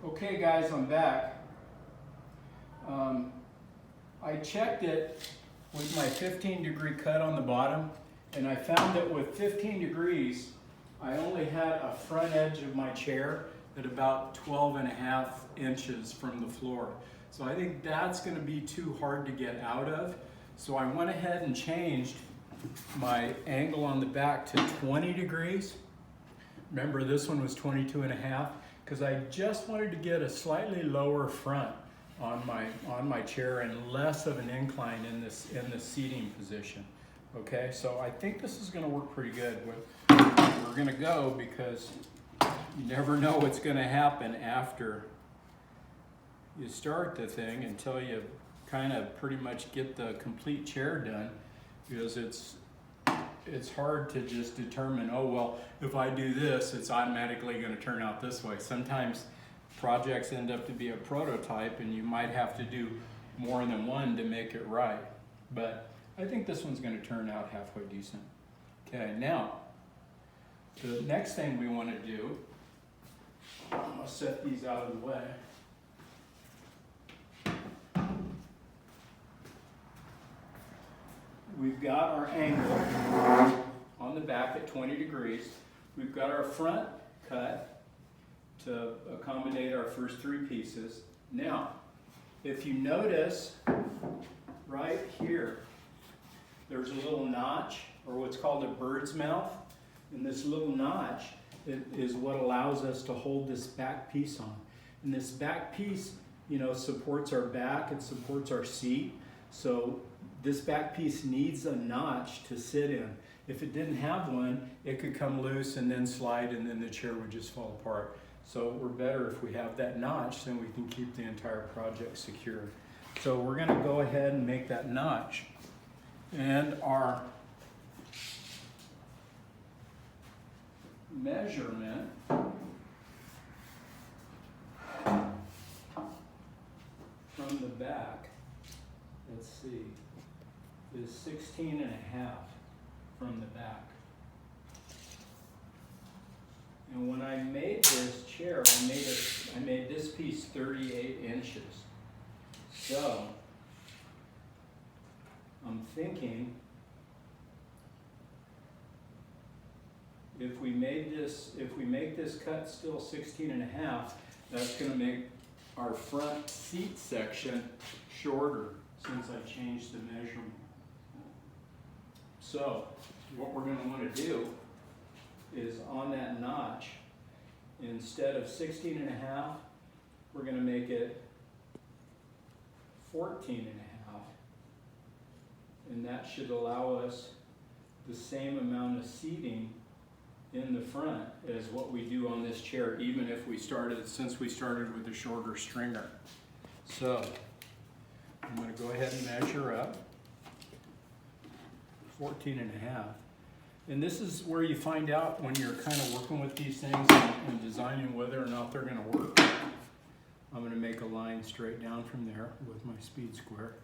Okay guys, I'm back. I checked it with my 15-degree cut on the bottom, and I found that with 15 degrees, I only had a front edge of my chair at about 12.5 inches from the floor. So I think that's going to be too hard to get out of. So I went ahead and changed my angle on the back to 20 degrees. Remember, this one was 22.5, because I just wanted to get a slightly lower front on my chair and less of an incline in the seating position. Okay, so I think this is going to work pretty good. We're going to go, because you never know what's going to happen after you start the thing until you kind of pretty much get the complete chair done, because it's hard to just determine, oh well, if I do this, it's automatically going to turn out this way. Sometimes projects end up to be a prototype, and you might have to do more than one to make it right. But I think this one's going to turn out halfway decent. Okay, now the next thing we want to do, I'm going to set these out of the way. We've got our angle on the back at 20 degrees. We've got our front cut to accommodate our first three pieces. Now, if you notice right here, there's a little notch, or what's called a bird's mouth. And this little notch is what allows us to hold this back piece on. And this back piece, you know, supports our back, it supports our seat. So this back piece needs a notch to sit in. If it didn't have one, it could come loose and then slide, and then the chair would just fall apart. So we're better if we have that notch, then we can keep the entire project secure. So we're going to go ahead and make that notch. And our measurement from the back, let's see, is 16.5 from the back. And when I made this chair, I made this piece 38 inches. So I'm thinking if we make this cut still 16.5, that's going to make our front seat section shorter since I changed the measurement. So what we're going to want to do is on that notch, instead of 16.5, we're going to make it 14.5. And that should allow us the same amount of seating in the front as what we do on this chair, even if since we started with a shorter stringer. So I'm going to go ahead and measure up 14.5. And this is where you find out when you're kind of working with these things and designing whether or not they're going to work. I'm going to make a line straight down from there with my speed square.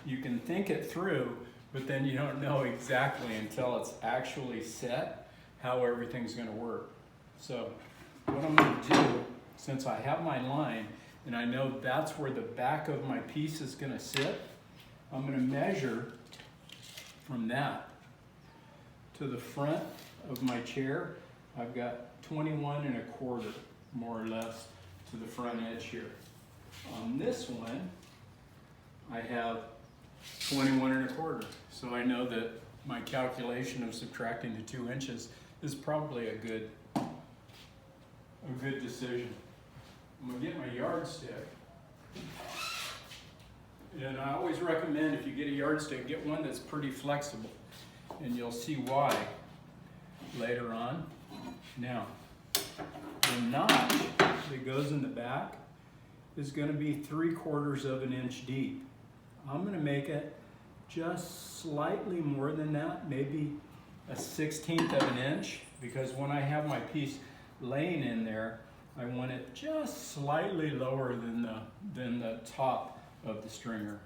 You can think it through, but then you don't know exactly until it's actually set how everything's going to work. So what I'm going to do, since I have my line, and I know that's where the back of my piece is going to sit, I'm going to measure from that to the front of my chair. I've got 21.25, more or less, to the front edge here. On this one, I have 21.25. So I know that my calculation of subtracting the 2 inches is probably a good decision. I'm going to get my yardstick, and I always recommend, if you get a yardstick, get one that's pretty flexible, and you'll see why later on. Now, the notch that goes in the back is going to be 3/4 of an inch deep. I'm going to make it just slightly more than that, maybe a 1/16 of an inch, because when I have my piece laying in there, I want it just slightly lower than the top of the stringer.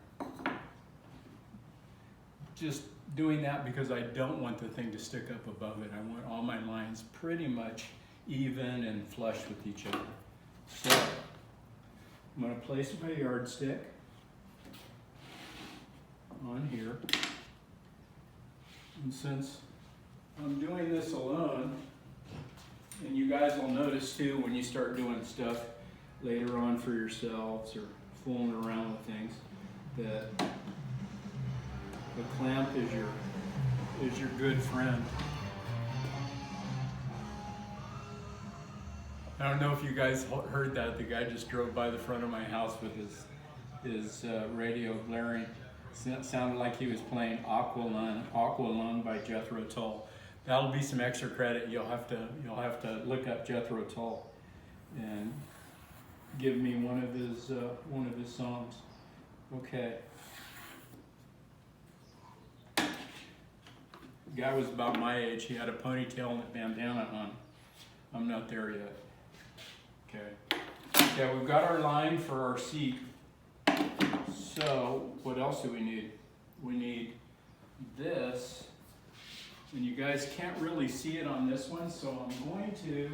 Just doing that because I don't want the thing to stick up above it. I want all my lines pretty much even and flush with each other. So I'm going to place my yardstick on here. And since I'm doing this alone, and you guys will notice too when you start doing stuff later on for yourselves or fooling around with things, that the clamp is your good friend. I don't know if you guys heard that. The guy just drove by the front of my house with his radio blaring. It sounded like he was playing Aqualung by Jethro Tull. That'll be some extra credit. You'll have to look up Jethro Tull and give me one of his songs. Okay. The guy was about my age. He had a ponytail and a bandana on. I'm not there yet. Okay. Okay, we've got our line for our seat. So, what else do we need? We need this. And you guys can't really see it on this one, so I'm going to,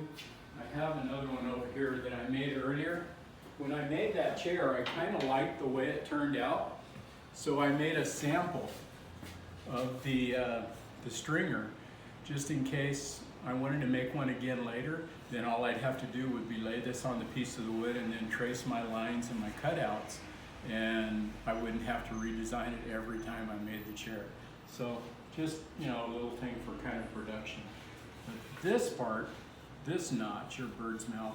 I have another one over here that I made earlier. When I made that chair, I kind of liked the way it turned out. So I made a sample of the stringer, just in case I wanted to make one again later. Then all I'd have to do would be lay this on the piece of the wood and then trace my lines and my cutouts, and I wouldn't have to redesign it every time I made the chair. So just, you know, a little thing for kind of production. But this part, this notch, or bird's mouth,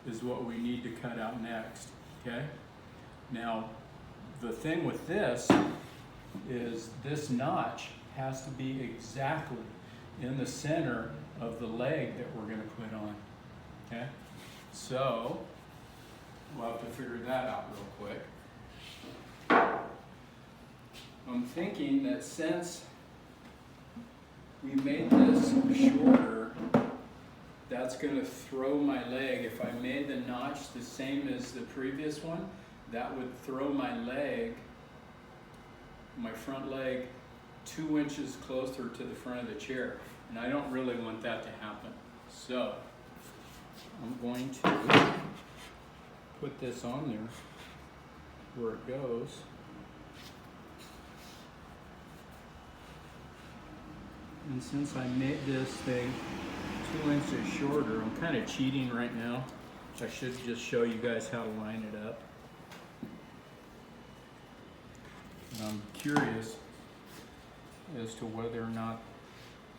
is what we need to cut out next, okay? Now, the thing with this is this notch has to be exactly in the center of the leg that we're going to put on, okay? So, we'll have to figure that out real quick. I'm thinking that since we made this shorter, that's going to throw my leg. If I made the notch the same as the previous one, that would throw my leg, my front leg, 2 inches closer to the front of the chair. And I don't really want that to happen. So I'm going to put this on there where it goes. And since I made this thing 2 inches shorter, I'm kind of cheating right now. I should just show you guys how to line it up. And I'm curious as to whether or not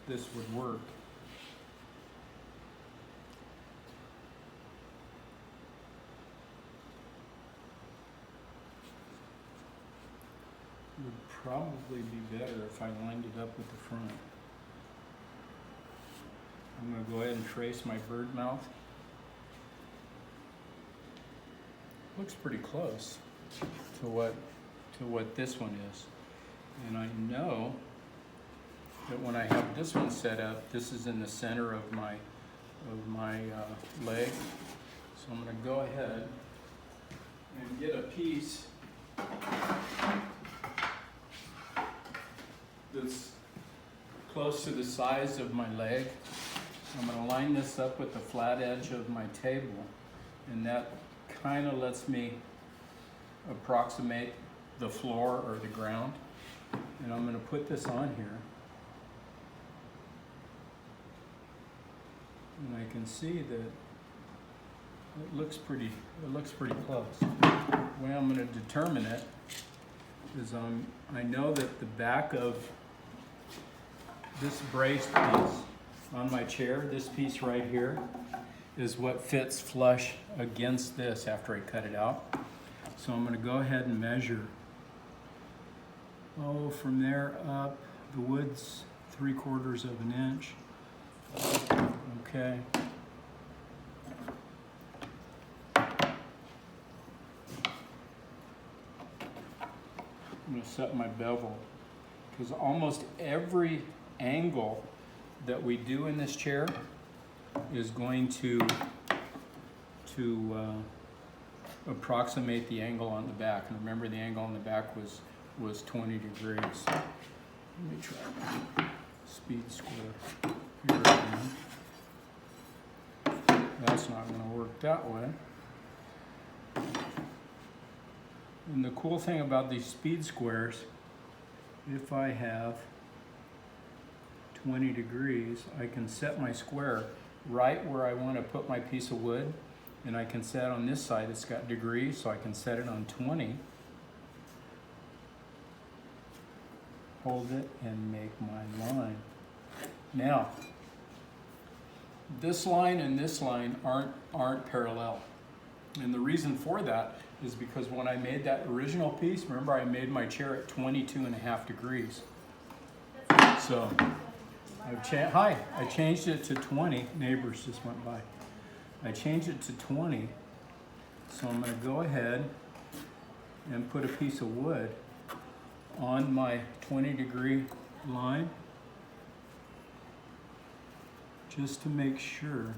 this would work. It would probably be better if I lined it up with the front. I'm going to go ahead and trace my bird mouth. Looks pretty close to what this one is. And I know that when I have this one set up, this is in the center of my leg. So I'm going to go ahead and get a piece that's close to the size of my leg. I'm going to line this up with the flat edge of my table, and that kind of lets me approximate the floor or the ground. And I'm going to put this on here. And I can see that it looks pretty close. The way I'm going to determine it is I know that the back of this braced piece on my chair, this piece right here, is what fits flush against this after I cut it out. So I'm going to go ahead and measure, from there up, the wood's 3/4 of an inch. Okay. I'm going to set my bevel, because almost every angle that we do in this chair is going to approximate the angle on the back. And remember, the angle on the back was 20 degrees. Let me try speed square here again. That's not going to work that way. And the cool thing about these speed squares, if I have 20 degrees, I can set my square right where I want to put my piece of wood, and I can set on this side, it's got degrees, so I can set it on 20, hold it, and make my line. Now, this line and this line aren't parallel. And the reason for that is because when I made that original piece, remember I made my chair at 22.5 degrees. So I changed it to 20. Neighbors just went by. I changed it to 20. So I'm going to go ahead and put a piece of wood on my 20-degree line, just to make sure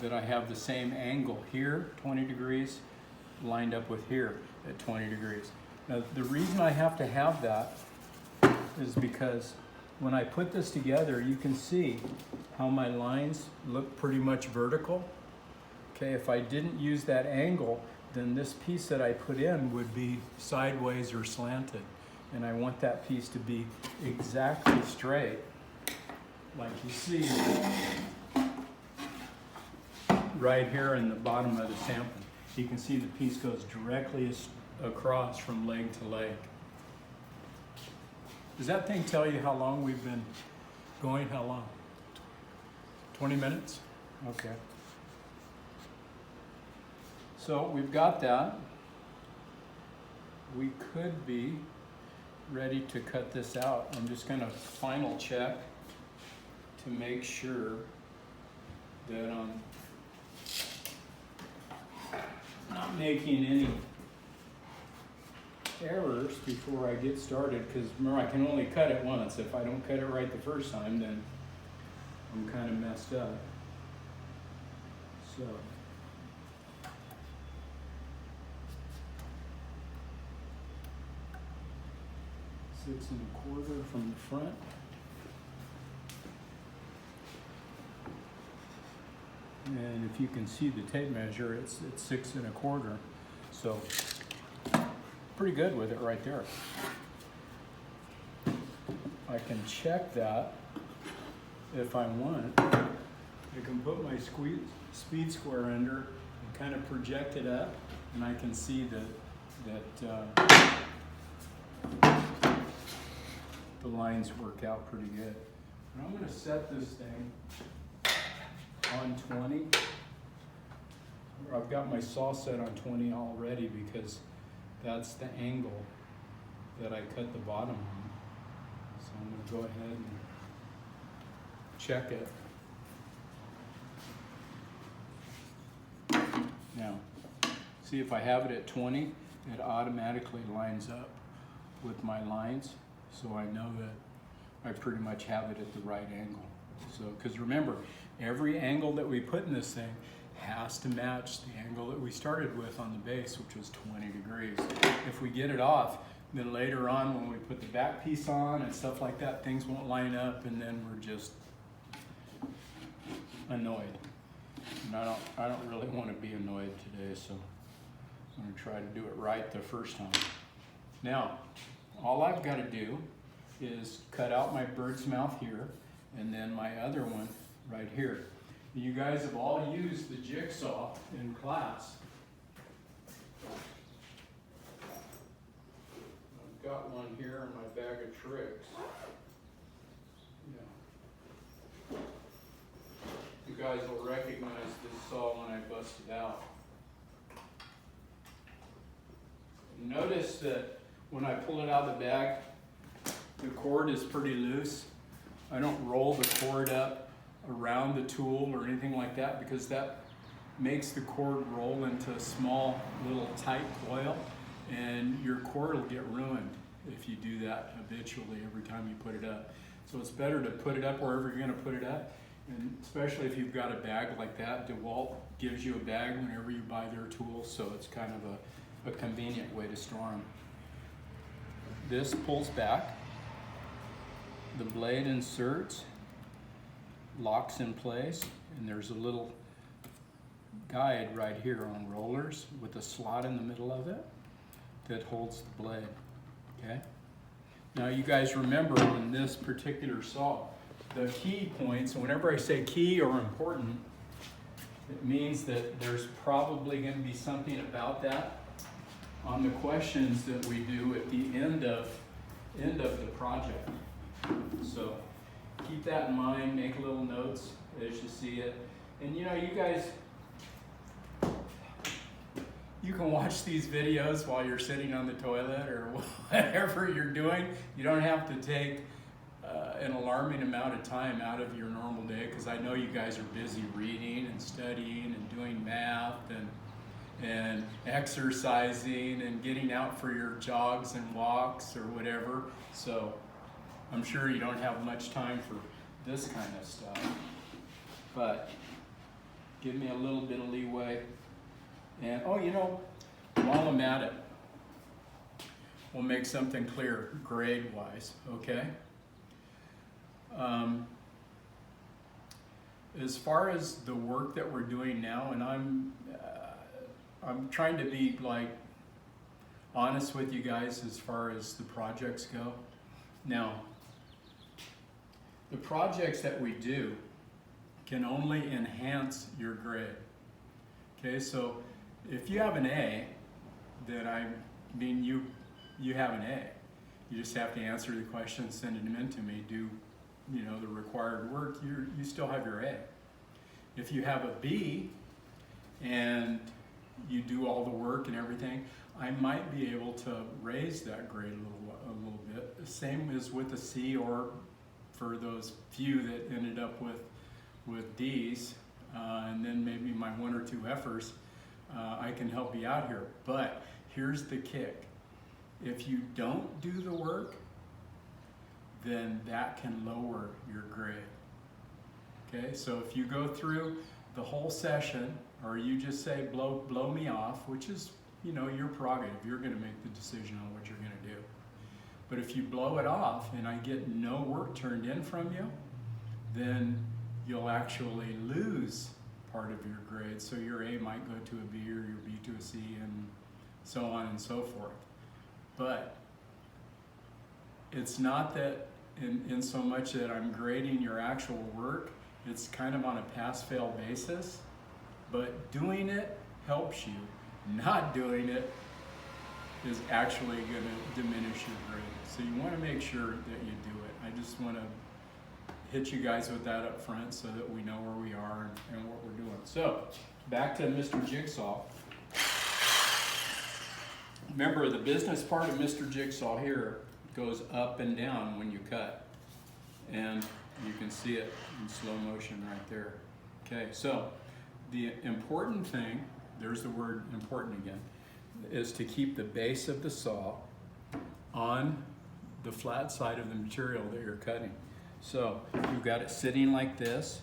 that I have the same angle here, 20 degrees, lined up with here at 20 degrees. Now, the reason I have to have that is because when I put this together, you can see how my lines look pretty much vertical. Okay, if I didn't use that angle, then this piece that I put in would be sideways or slanted. And I want that piece to be exactly straight, like you see right here in the bottom of the sample. You can see the piece goes directly across from leg to leg. Does that thing tell you how long we've been going? How long? 20 minutes? Okay. So we've got that. We could be ready to cut this out. I'm just going to final check to make sure that I'm not making any errors before I get started, because remember, I can only cut it once. If I don't cut it right the first time, then I'm kind of messed up. So six and a quarter from the front. And if you can see the tape measure, it's 6 1/4. So pretty good with it right there. I can check that if I want. I can put my speed square under and kind of project it up, and I can see that the lines work out pretty good. And I'm going to set this thing on 20. I've got my saw set on 20 already because that's the angle that I cut the bottom on. So I'm going to go ahead and check it. Now, see, if I have it at 20, it automatically lines up with my lines, so I know that I pretty much have it at the right angle. So, because remember, every angle that we put in this thing has to match the angle that we started with on the base, which was 20 degrees. If we get it off, then later on when we put the back piece on and stuff like that, things won't line up, and then we're just annoyed. And I don't really want to be annoyed today, so I'm going to try to do it right the first time. Now, all I've got to do is cut out my bird's mouth here, and then my other one right here. You guys have all used the jigsaw in class. I've got one here in my bag of tricks. Yeah. You guys will recognize this saw when I bust it out. Notice that when I pull it out of the bag, the cord is pretty loose. I don't roll the cord up around the tool or anything like that, because that makes the cord roll into a small little tight coil, and your cord will get ruined if you do that habitually every time you put it up. So it's better to put it up wherever you're going to put it up, and especially if you've got a bag like that. DeWalt gives you a bag whenever you buy their tools, so it's kind of a convenient way to store them. This pulls back, the blade inserts, locks in place, and there's a little guide right here on rollers with a slot in the middle of it that holds the blade, okay? Now you guys remember on this particular saw, the key points, and whenever I say key or important, it means that there's probably going to be something about that on the questions that we do at the end of the project. So keep that in mind, make little notes as you see it. And you know, you guys, you can watch these videos while you're sitting on the toilet or whatever you're doing. You don't have to take an alarming amount of time out of your normal day, because I know you guys are busy reading and studying and doing math and exercising and getting out for your jogs and walks or whatever. So I'm sure you don't have much time for this kind of stuff. But give me a little bit of leeway. And oh, you know, while I'm at it, we'll make something clear grade-wise, okay? As far as the work that we're doing now, and I'm trying to be like honest with you guys as far as the projects go. Now, the projects that we do can only enhance your grade. Okay, so if you have an A, then I mean you have an A. You just have to answer the questions, send them in to me, do the required work, you still have your A. If you have a B and you do all the work and everything, I might be able to raise that grade a little bit. Same as with a C, or for those few that ended up with D's, and then maybe my 1 or 2 F'ers, I can help you out here. But here's the kick. If you don't do the work, then that can lower your grade. Okay, so if you go through the whole session, or you just say blow me off, which is your prerogative, you're going to make the decision on what you're going to do. But if you blow it off and I get no work turned in from you, then you'll actually lose part of your grade. So your A might go to a B, or your B to a C, and so on and so forth. But it's not that in so much that I'm grading your actual work, it's kind of on a pass-fail basis, but doing it helps you. Not doing it is actually going to diminish your grade. So you want to make sure that you do it. I just want to hit you guys with that up front so that we know where we are and what we're doing. So back to Mr. Jigsaw. Remember, the business part of Mr. Jigsaw here goes up and down when you cut. And you can see it in slow motion right there. Okay, so the important thing, there's the word important again, is to keep the base of the saw on the flat side of the material that you're cutting. So you've got it sitting like this.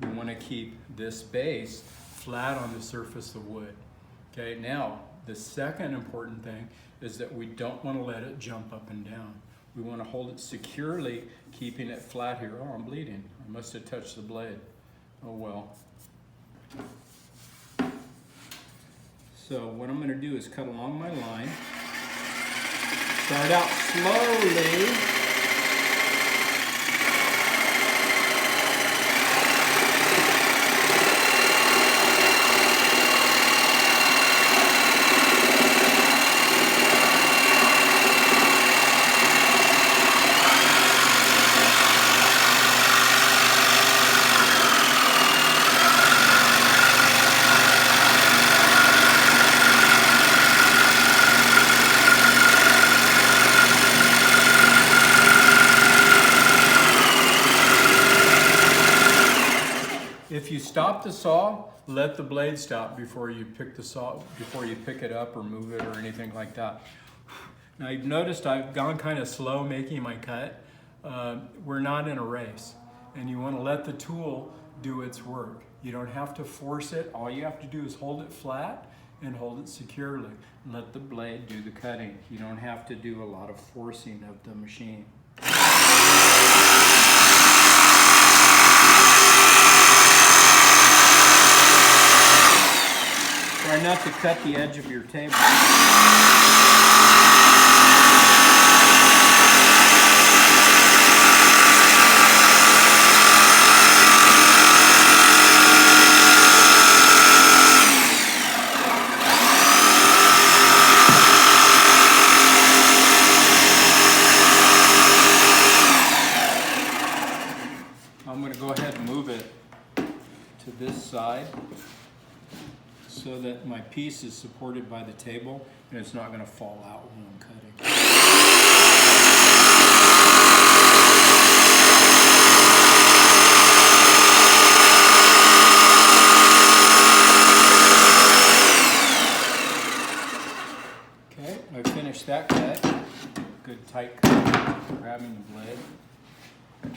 You want to keep this base flat on the surface of wood. Okay, now the second important thing is that we don't want to let it jump up and down. We want to hold it securely, keeping it flat here. Oh, I'm bleeding. I must have touched the blade. Oh well. So what I'm going to do is cut along my line. Start out slowly. If you stop the saw, let the blade stop before you pick it up or move it or anything like that. Now you've noticed I've gone kind of slow making my cut. We're not in a race, and you want to let the tool do its work. You don't have to force it. All you have to do is hold it flat and hold it securely. Let the blade do the cutting. You don't have to do a lot of forcing of the machine. enough to cut the edge of your table. I'm going to go ahead and move it to this side so that my piece is supported by the table and it's not going to fall out when I'm cutting. Okay, I finished that cut. Good tight cut, grabbing the blade.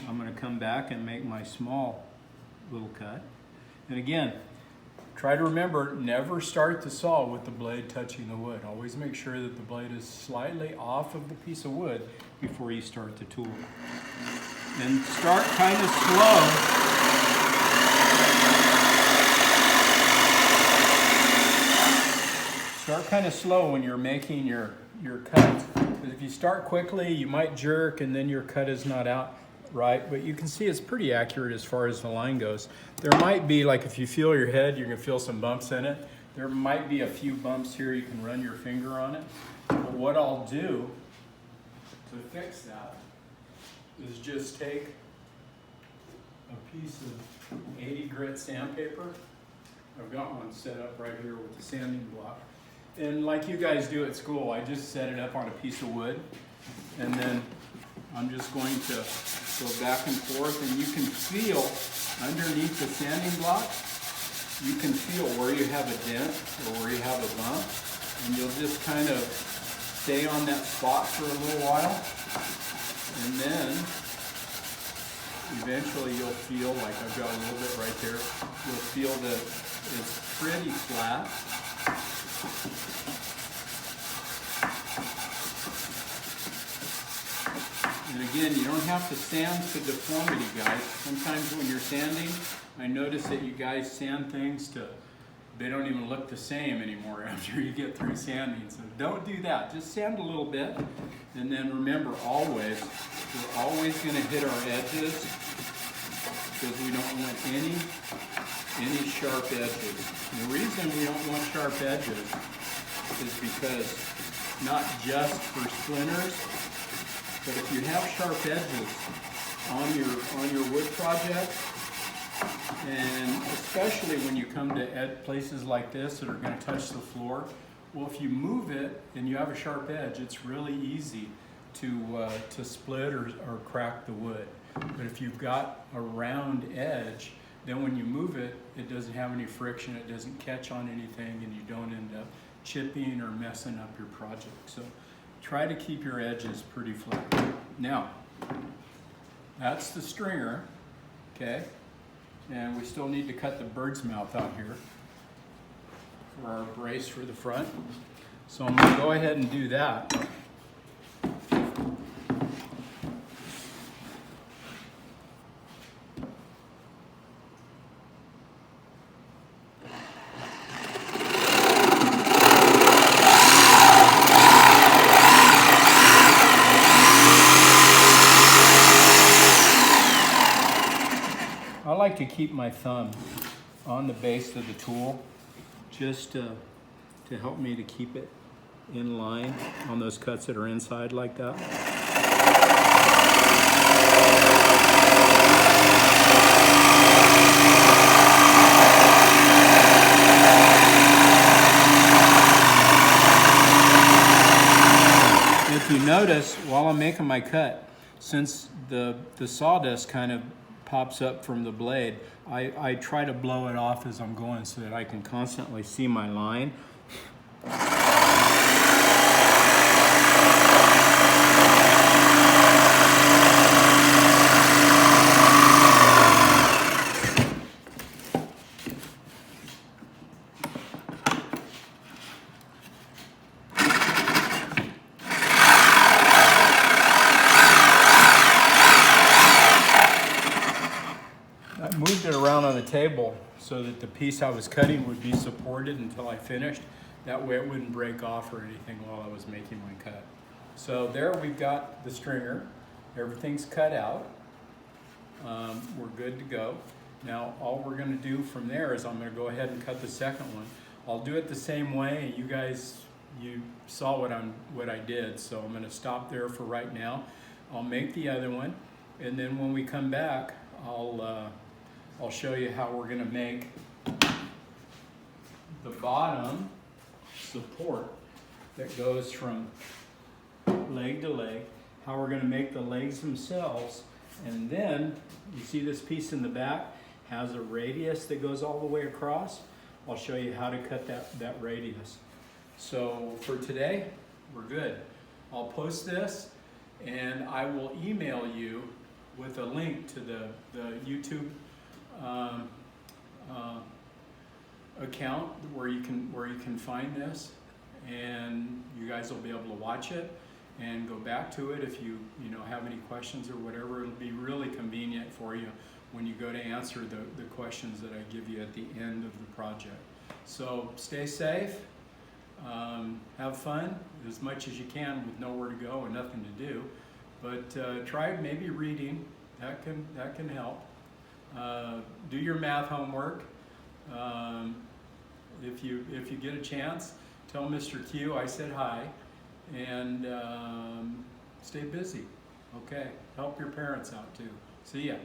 I'm going to come back and make my small little cut. And again, try to remember, never start the saw with the blade touching the wood. Always make sure that the blade is slightly off of the piece of wood before you start the tool. And start kind of slow. Start kind of slow when you're making your cuts. Because if you start quickly, you might jerk and then your cut is not out right, but you can see it's pretty accurate as far as the line goes. There might be, like if you feel your head, you're gonna feel some bumps in it. There might be a few bumps here, you can run your finger on it. But what I'll do to fix that is just take a piece of 80 grit sandpaper. I've got one set up right here with the sanding block. And like you guys do at school, I just set it up on a piece of wood and then I'm just going to go back and forth, and you can feel underneath the sanding block, you can feel where you have a dent or where you have a bump, and you'll just kind of stay on that spot for a little while, and then eventually you'll feel, like I've got a little bit right there, you'll feel that it's pretty flat. And again, you don't have to sand to deformity, guys. Sometimes when you're sanding, I notice that you guys sand things to, they don't even look the same anymore after you get through sanding. So don't do that. Just sand a little bit. And then remember, always, we're always going to hit our edges because we don't want any sharp edges. And the reason we don't want sharp edges is because not just for splinters, but if you have sharp edges on your wood project, and especially when you come to places like this that are going to touch the floor, well, if you move it and you have a sharp edge, it's really easy to split or crack the wood. But if you've got a round edge, then when you move it, it doesn't have any friction, it doesn't catch on anything, and you don't end up chipping or messing up your project. So try to keep your edges pretty flat. Now, that's the stringer, okay? And we still need to cut the bird's mouth out here for our brace for the front. So I'm gonna go ahead and do that. I like to keep my thumb on the base of the tool just to help me to keep it in line on those cuts that are inside like that. If you notice, while I'm making my cut, since the sawdust kind of pops up from the blade, I try to blow it off as I'm going so that I can constantly see my line. I moved it around on the table so that the piece I was cutting would be supported until I finished. That way it wouldn't break off or anything while I was making my cut. So there we've got the stringer. Everything's cut out. We're good to go. Now all we're going to do from there is I'm going to go ahead and cut the second one. I'll do it the same way. You guys, you saw what I did, so I'm going to stop there for right now. I'll make the other one, and then when we come back, I'll show you how we're going to make the bottom support that goes from leg to leg, how we're going to make the legs themselves, and then you see this piece in the back has a radius that goes all the way across. I'll show you how to cut that radius. So for today, we're good. I'll post this and I will email you with a link to the YouTube account where you can find this, and you guys will be able to watch it and go back to it if you have any questions or whatever. It'll be really convenient for you when you go to answer the questions that I give you at the end of the project. So stay safe, have fun as much as you can with nowhere to go and nothing to do, but try maybe reading. That can help. Do your math homework. If you get a chance, tell Mr. Q I said hi, and stay busy. Okay, help your parents out too. See ya.